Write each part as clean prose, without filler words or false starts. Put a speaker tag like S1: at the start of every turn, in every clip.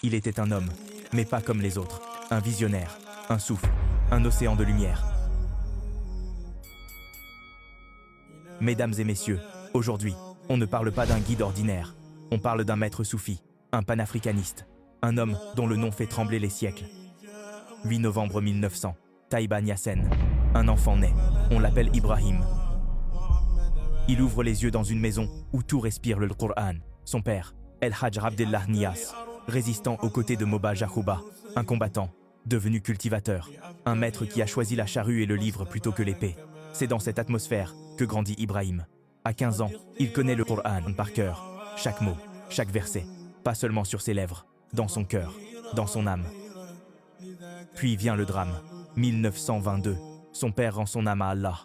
S1: Il était un homme, mais pas comme les autres. Un visionnaire, un souffle, un océan de lumière. Mesdames et messieurs, aujourd'hui, on ne parle pas d'un guide ordinaire. On parle d'un maître soufi, un panafricaniste, un homme dont le nom fait trembler les siècles. 8 novembre 1900, Taïba Niassène. Un enfant naît, on l'appelle Ibrahim. Il ouvre les yeux dans une maison où tout respire le Coran. Son père, El Hadj Abdellah Niass, résistant aux côtés de Moba Jahouba, un combattant, devenu cultivateur, un maître qui a choisi la charrue et le livre plutôt que l'épée. C'est dans cette atmosphère que grandit Ibrahim. À 15 ans, il connaît le Coran par cœur, chaque mot, chaque verset, pas seulement sur ses lèvres, dans son cœur, dans son âme. Puis vient le drame, 1922, son père rend son âme à Allah.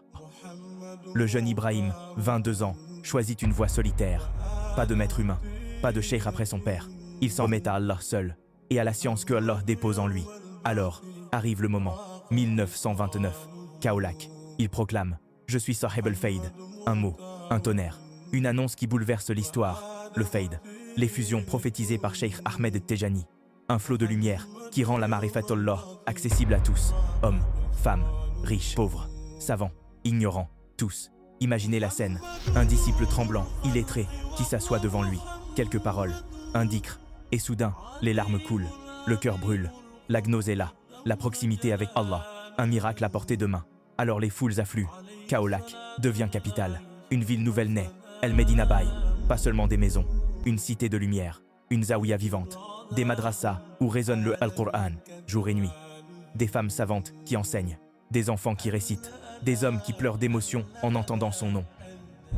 S1: Le jeune Ibrahim, 22 ans, choisit une voie solitaire. Pas de maître humain, pas de cheikh après son père. Il s'en remet à Allah seul, et à la science que Allah dépose en lui. Alors, arrive le moment, 1929, Kaolack. Il proclame « Je suis Sahib al-Fayd », un mot, un tonnerre, une annonce qui bouleverse l'histoire, le Fayd, l'effusion prophétisée par Cheikh Ahmed Tejani, un flot de lumière qui rend la Marifatullah accessible à tous, hommes, femmes, riches, pauvres, savants, ignorants, tous. Imaginez la scène, un disciple tremblant, illettré, qui s'assoit devant lui, quelques paroles, un dhikr, et soudain, les larmes coulent, le cœur brûle, la gnose est là, la proximité avec Allah, un miracle à portée de main. Alors les foules affluent, Kaolack devient capitale, une ville nouvelle naît, El Medina Baye, pas seulement des maisons, une cité de lumière, une zaouïa vivante, des madrassas où résonne le Al-Qur'an, jour et nuit, des femmes savantes qui enseignent, des enfants qui récitent, des hommes qui pleurent d'émotion en entendant son nom.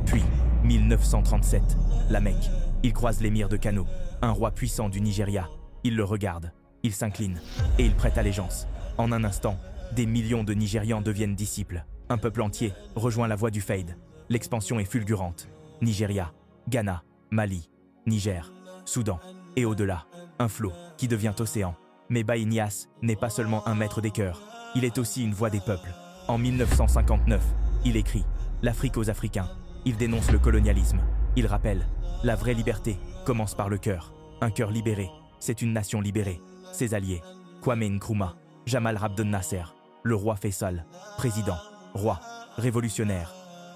S1: Puis, 1937, la Mecque, il croise l'émir de Kano, un roi puissant du Nigeria, il le regarde, il s'incline, et il prête allégeance. En un instant, des millions de Nigérians deviennent disciples. Un peuple entier rejoint la voie du Fayd. L'expansion est fulgurante. Nigeria, Ghana, Mali, Niger, Soudan, et au-delà, un flot qui devient océan. Mais Baye Niass n'est pas seulement un maître des cœurs, il est aussi une voix des peuples. En 1959, il écrit « L'Afrique aux Africains ». Il dénonce le colonialisme. Il rappelle « La vraie liberté commence par le cœur. Un cœur libéré, c'est une nation libérée. » Ses alliés, Kwame Nkrumah, Jamal Abdel Nasser, le roi Faisal, président, roi, révolutionnaire.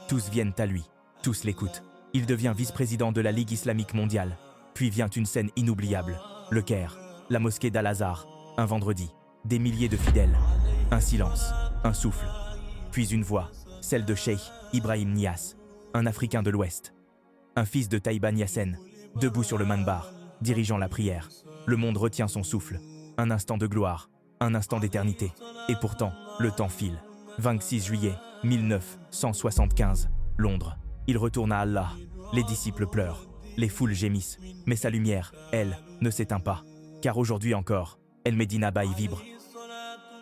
S1: Tous viennent à lui, tous l'écoutent. Il devient vice-président de la Ligue islamique mondiale. Puis vient une scène inoubliable, le Caire, la mosquée d'Al-Azhar, un vendredi, des milliers de fidèles. Un silence, un souffle, puis une voix, celle de Cheikh Ibrahim Niass, un Africain de l'Ouest. Un fils de Taïba Niassène, debout sur le manbar, dirigeant la prière. Le monde retient son souffle, un instant de gloire, un instant d'éternité. Et pourtant, le temps file. 26 juillet 1975, Londres. Il retourne à Allah. Les disciples pleurent, les foules gémissent. Mais sa lumière, elle, ne s'éteint pas. Car aujourd'hui encore, El Medina Baye vibre.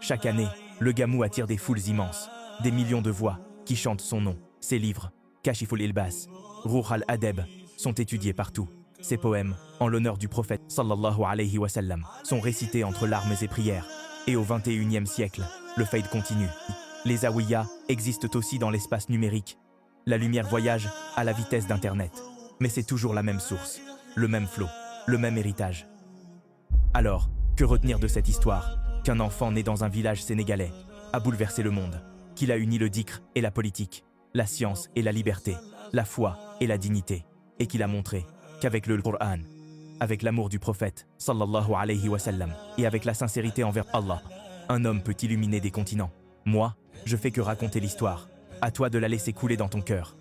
S1: Chaque année, le Gamou attire des foules immenses, des millions de voix qui chantent son nom. Ses livres, Kashiful Ilbas, Ruh al-Adeb, sont étudiés partout. Ses poèmes, en l'honneur du prophète sallallahu alayhi wa sallam, sont récités entre larmes et prières. Et au XXIe siècle, le Fayd continue. Les zaouïas existent aussi dans l'espace numérique. La lumière voyage à la vitesse d'Internet. Mais c'est toujours la même source, le même flot, le même héritage. Alors, que retenir de cette histoire? Qu'un enfant né dans un village sénégalais a bouleversé le monde, qu'il a uni le dhikr et la politique, la science et la liberté, la foi et la dignité, et qu'il a montré qu'avec le Coran, avec l'amour du prophète, sallallahu alayhi wa sallam, et avec la sincérité envers Allah, un homme peut illuminer des continents. Moi, je fais que raconter l'histoire. À toi de la laisser couler dans ton cœur.